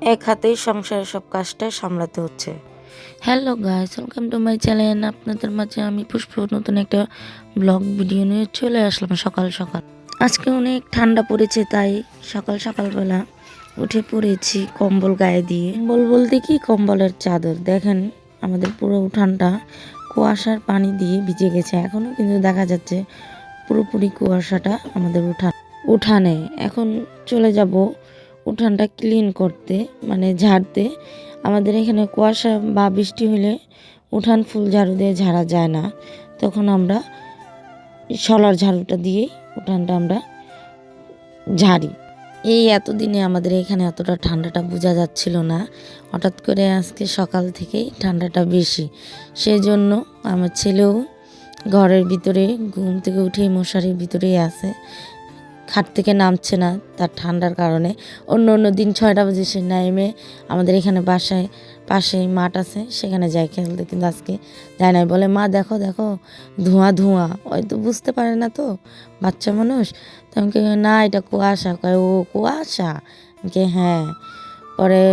এক হাতেই সংসারের সব কাজটা সামলাতে হচ্ছে। Hello guys, welcome to my channel. আপনাদের মাঝে আমি পুষ্প নতুন একটা ব্লগ ভিডিও নিয়ে চলে আসলাম সকাল সকাল। আজকে অনেক ঠান্ডা পড়েছে, তাই সকাল সকালবেলা উঠে পড়েছি কম্বল গায়ে দিয়ে। কম্বল বলতে কি, কম্বলের চাদর। দেখেন আমাদের পুরো উঠানটা কুয়াশার পানি দিয়ে ভিজে গেছে, এখনও কিন্তু দেখা যাচ্ছে পুরোপুরি কুয়াশাটা আমাদের উঠানে। এখন চলে যাব উঠানটা ক্লিন করতে, মানে ঝাড়তে। আমাদের এখানে কুয়াশা বা বৃষ্টি হলে উঠান ফুল ঝাড়ু দিয়ে ঝাড়া যায় না, তখন আমরা শলার ঝাড়ুটা দিয়েই উঠানটা আমরা ঝাড়ি। এই এতদিনে আমাদের এখানে এতটা ঠান্ডাটা বোঝা যাচ্ছিল না, হঠাৎ করে আজকে সকাল থেকেই ঠান্ডাটা বেশি। সেই জন্য আমার ছেলেও ঘরের ভিতরে ঘুম থেকে উঠেই মশারির ভিতরেই আছে, খাট থেকে নামছে না তার ঠান্ডার কারণে। অন্য দিন 6টা বাজে সে নেমে আমাদের এখানে পাশে মাঠ আছে, সেখানে যায় খেলতে, কিন্তু আজকে যায় নাই। বলে মা দেখো দেখো ধোঁয়া ধোঁয়া, হয়তো বুঝতে পারে না তো বাচ্চা মানুষ। তো আমি না এটা কুয়াশা, কয় ও কুয়াশা, আমি হ্যাঁ। পরে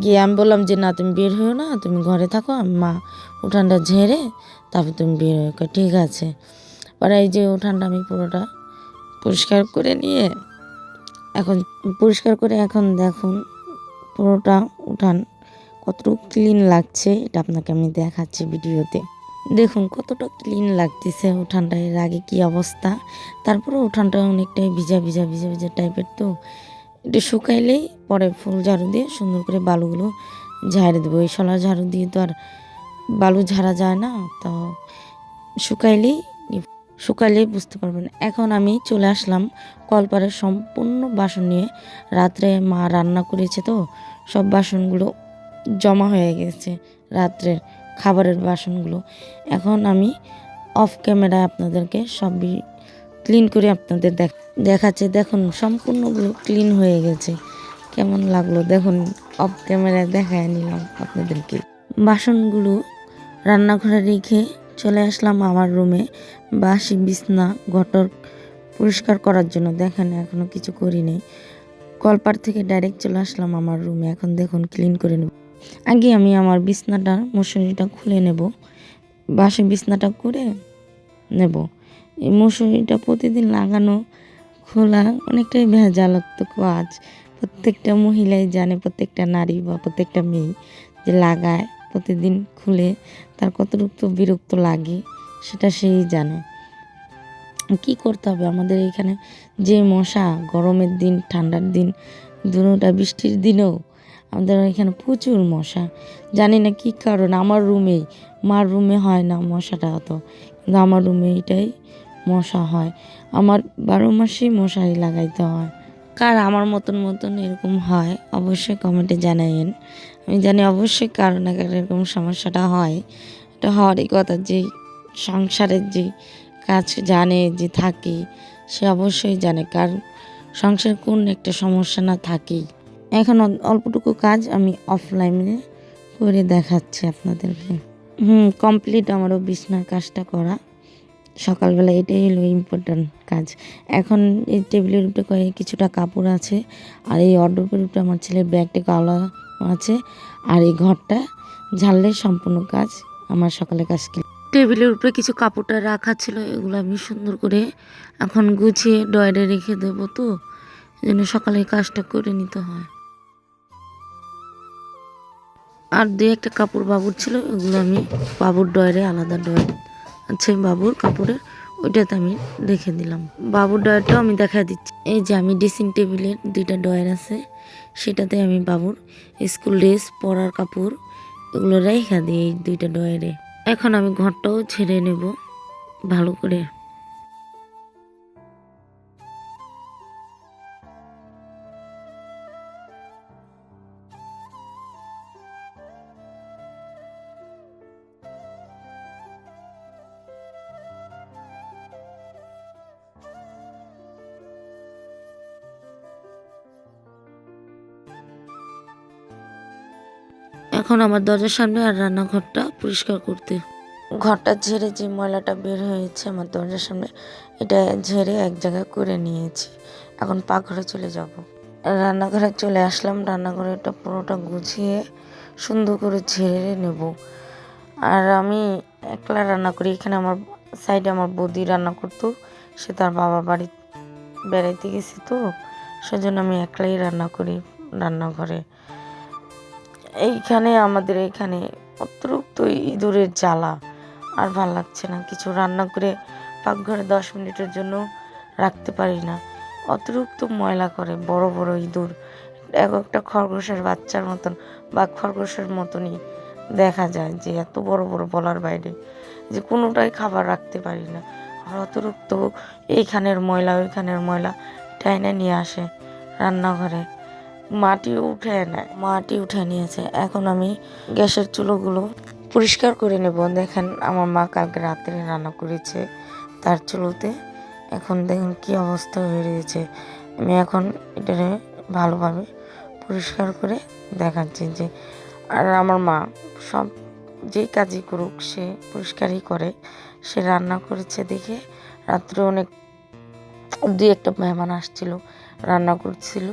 গিয়ে আমি বললাম যে না তুমি বের হয়েও না, তুমি ঘরে থাকো, আমি মা উঠানটা ঝেড়ে তারপর তুমি বের হয়ে। ঠিক আছে। পরে এই যে উঠানটা আমি পুরোটা পরিষ্কার করে নিয়ে এখন দেখুন পুরোটা উঠান কতটুকু ক্লিন লাগছে, এটা আপনাকে আমি দেখাচ্ছি ভিডিওতে। দেখুন কতটা ক্লিন লাগতেছে উঠানটা, এর আগে কি অবস্থা। তারপরে উঠানটা অনেকটাই ভিজা ভিজা ভিজা ভিজা টাইপের, তো একটু শুকাইলেই পরে ফুল ঝাড়ু দিয়ে সুন্দর করে বালুগুলো ঝাড়ে দেবো। এই শলা ঝাড়ু দিয়ে তো আর বালু ঝাড়া যায় না, তো শুকাইলেই বুঝতে পারবেন। এখন আমি চলে আসলাম কলপারের সম্পূর্ণ বাসন নিয়ে। রাত্রে মা রান্না করেছে, তো সব বাসনগুলো জমা হয়ে গেছে, রাত্রের খাবারের বাসনগুলো। এখন আমি অফ ক্যামেরায় আপনাদেরকে সব ক্লিন করে আপনাদের দেখাচ্ছে। দেখুন সম্পূর্ণগুলো ক্লিন হয়ে গেছে, কেমন লাগলো দেখুন। অফ ক্যামেরায় দেখায় নিলাম আপনাদেরকে। বাসনগুলো রান্নাঘরে রেখে চলে আসলাম আমার রুমে, বাসি বিছনা ঘটর পরিষ্কার করার জন্য। দেখেন এখনও কিছু করিনি, কলপার থেকে ডাইরেক্ট চলে আসলাম আমার রুমে। এখন দেখুন ক্লিন করে নেব। আগে আমি আমার বিছনাটার মশারিটা খুলে নেব, বাসি বিছনাটা করে নেব। এই মশারিটা প্রতিদিন লাগানো খোলা অনেকটাই ভেজালক্ত কাজ। প্রত্যেকটা মহিলাই জানে, প্রত্যেকটা নারী বা প্রত্যেকটা মেয়ে যে লাগায় প্রতিদিন খুলে তার কতটুকু বিরক্ত লাগে সেটা সেই জানে। কি করতে হবে, আমাদের এখানে যে মশা, গরমের দিন ঠান্ডার দিন দুটোটা, বৃষ্টির দিনেও আমাদের এখানে প্রচুর মশা। জানি না কী কারণ, আমার রুমেই, মার রুমে হয় না মশাটা অত, কিন্তু আমার রুমে এটাই মশা হয়। আমার 12 মাসেই মশারি লাগাইতে হয়। কার আমার মতন এরকম হয় অবশ্যই কমেন্টে জানাইন। আমি জানি অবশ্যই কারো না কারো এরকম সমস্যাটা হয়। এটা হওয়ারই কথা, যে সংসারের যে কাজ জানে, যে থাকে, সে অবশ্যই জানে কার সংসার কোন একটা সমস্যা না থাকেই। এখন অল্পটুকু কাজ আমি অফলাইনে করে দেখাচ্ছি আপনাদেরকে। কমপ্লিট আমারও বিছনার কাজটা করা সকালবেলা, এটাই হলো ইম্পর্ট্যান্ট কাজ। এখন এই টেবিলের উপরে কিছুটা কাপড় আছে, আর এই ওয়ারড্রোবের উপরে আমার ছেলের ব্যাগটা কালা আছে, আর এই ঘরটা ঝাড়লে সম্পূর্ণ কাজ আমার সকালে কাজ। টেবিলের উপরে কিছু কাপড়টা রাখা ছিল, এগুলো আমি সুন্দর করে এখন গুছিয়ে ডয়ারে রেখে দেবো, তো এই জন্য সকালে কাজটা করে নিতে হয়। আর একটা কাপড় বাবুর ছিল, এগুলো আমি বাবুর ডয়ারে, আলাদা ডয়ার আছে বাবুর কাপড়ের, ওইটাতে আমি রেখে দিলাম। বাবুর ডয়ারটাও আমি দেখা দিচ্ছি। এই যে আমি ড্রেসিং টেবিলের 2টা ডয়ার আছে, সেটাতে আমি বাবুর স্কুল ড্রেস, পরার কাপড় এগুলো রেখে দিই এই 2টা ডয়ারে। এখন আমি ঘরটাও ছেড়ে নেব ভালো করে। এখন আমার দরজার সামনে আর রান্নাঘরটা পরিষ্কার করতে, ঘরটা ঝেড়ে যে ময়লাটা বের হয়েছে আমার দরজার সামনে, এটা ঝেড়ে এক জায়গায় করে নিয়েছি। এখন পাকঘরে চলে যাব। রান্নাঘরে চলে আসলাম। রান্নাঘরেটা পুরোটা গুছিয়ে সুন্দর করে ঝেড়ে নেব। আর আমি একলা রান্না করি। এখানে আমার সাইডে আমার বৌদি রান্না করতো, সে তার বাবা বাড়ি বেড়াইতে গেছি তো, সেজন্য আমি একলাই রান্না করি রান্নাঘরে। এইখানে আমাদের এখানে অতিরিক্ত ইঁদুরের জ্বালা, আর ভাল লাগছে না। কিছু রান্না করে পাকঘরে 10 মিনিটের জন্য রাখতে পারি না, অতিরিক্ত ময়লা করে। বড় বড় ইঁদুর, এক একটা খরগোশের বাচ্চার মতন বা খরগোশের মতনই দেখা যায়, যে এত বড় বড় বলার বাইরে, যে কোনোটাই খাবার রাখতে পারি না। আর অতিরিক্ত এইখানের ময়লা ওইখানের ময়লা টাইনে নিয়ে আসে রান্নাঘরে, মাটি উঠে নিয়েছে। এখন আমি গ্যাসের চুলোগুলো পরিষ্কার করে নেব। দেখেন আমার মা কালকে রাত্রে রান্না করেছে তার চুলোতে, এখন দেখুন কি অবস্থা হয়ে রয়েছে। আমি এখন এটাকে ভালোভাবে পরিষ্কার করে দেখাচ্ছি যে, আর আমার মা সব যেই কাজই করুক সে পরিষ্কারই করে। সে রান্না করেছে দেখে রাত্রে অনেক 2-1টা মেহমান আসছিল, রান্না করছিল,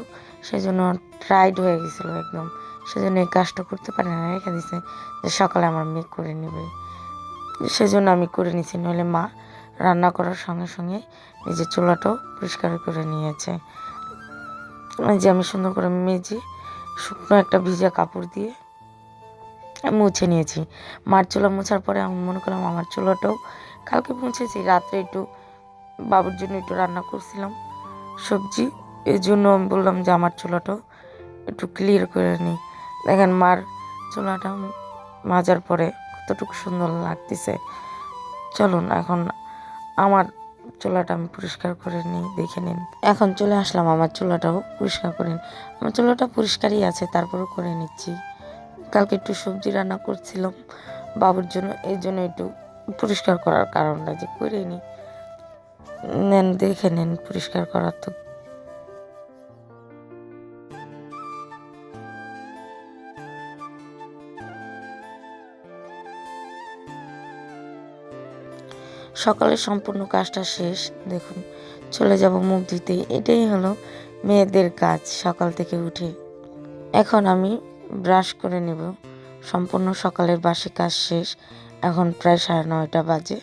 সেজন্য টায়ার্ড হয়ে গেছিলো একদম, সেজন্য এই কাজটা করতে পারে না, রেখে দিছে যে সকালে আমার মেয়ে করে নেবে। সেজন্য আমি করে নিছি, নইলে মা রান্না করার সঙ্গে সঙ্গে নিজের চুলাটাও পরিষ্কার করে নিয়েছে। যে আমি সুন্দর করে মেজে শুকনো একটা ভিজা কাপড় দিয়ে মুছে নিয়েছি। মার চুলা মোছার পরে আমি মনে করলাম আমার চুলাটাও কালকে মুছেছি, রাত্রে একটু বাবুর জন্য একটু রান্না করছিলাম সবজি, এই জন্য আমি বললাম যে আমার চুলাটাও একটু ক্লিয়ার করে নিই। দেখেন মার চুলাটা মাজার পরে কতটুকু সুন্দর লাগতেছে। চলুন এখন আমার চুলাটা আমি পরিষ্কার করে নিই, দেখে নিন। এখন চলে আসলাম আমার চুলাটাও পরিষ্কার করে নিন। আমার চুলাটা পরিষ্কারই আছে, তারপরেও করে নিচ্ছি। কালকে একটু সবজি রান্না করছিলাম বাবুর জন্য, এই জন্য একটু পরিষ্কার করার কারণটা যে করে নিই। নেন দেখে নেন পরিষ্কার করার তো। সকালে সম্পূর্ণ কাজটা শেষ, দেখুন চলে যাব মুখ ধুতে। এটাই হলো মেয়েদের কাজ সকাল থেকে উঠে। এখন আমি ব্রাশ করে নেব। সম্পূর্ণ সকালের বাসি কাজ শেষ, এখন প্রায় 9:30 বাজে।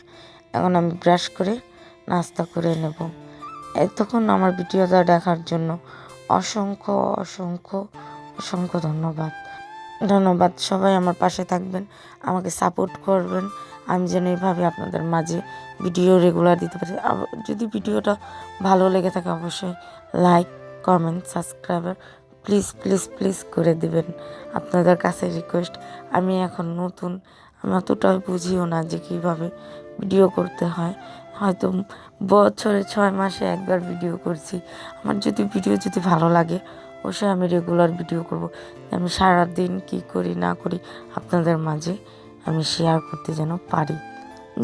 এখন আমি ব্রাশ করে নাস্তা করে নেব। এতক্ষণ আমার ভিডিওটা দেখার জন্য অসংখ্য অসংখ্য অসংখ্য ধন্যবাদ। সবাই আমার পাশে থাকবেন, আমাকে সাপোর্ট করবেন, আমি যেন এইভাবে আপনাদের মাঝে ভিডিও রেগুলার দিতে পারি। যদি ভিডিওটা ভালো লেগে থাকে অবশ্যই like, comment, subscriber please please please করে দিবেন। আপনাদের কাছে রিকোয়েস্ট। আমি এখন নতুন, আমি অতটাই বুঝিও না যে কীভাবে ভিডিও করতে হয়। হয়তো বছরে 6 মাসে একবার ভিডিও করছি। আমার ভিডিও যদি ভালো লাগে অবশ্যই আমি রেগুলার ভিডিও করব। আমি সারাদিন কী করি না করি আপনাদের মাঝে আমি শেয়ার করতে যেন পারি।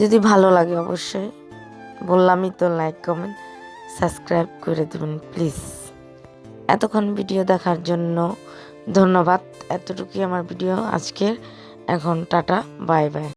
যদি ভালো লাগে অবশ্যই বললামই তো, লাইক, কমেন্ট, সাবস্ক্রাইব করে দেবেন প্লিজ। এতক্ষণ ভিডিও দেখার জন্য ধন্যবাদ। এতটুকুই আমার ভিডিও আজকের। এখন টাটা, বাই বাই।